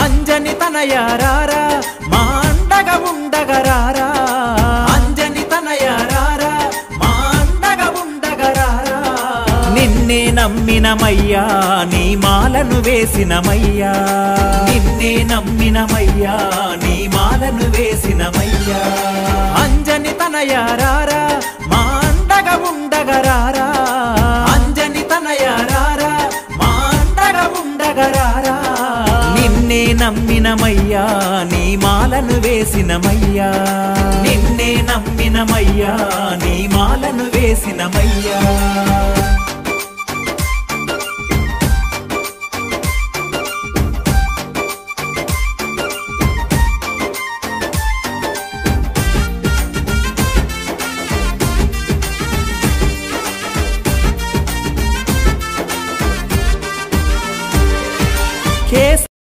అంజని తనయారారా మా అండగా ఉండగరారా అంజని తనయారారా మా అండగా ఉండగరారా నిన్నే నమ్మినమయ్యా నీ మాలను వేసినమయ్యా నిన్నే నమ్మినమయ్యా నీ మాలను వేసినమయ్యా అంజని తనయారారా మా అండగా ఉండగరారా అంజని తనయారారా మా అండగా ఉండగరారా నిన్నే నమ్మినమయ్యా నీ మాలను వేసినమయ్యా నిన్నే నమ్మినమయ్యా నీ మాలను వేసినమయ్యా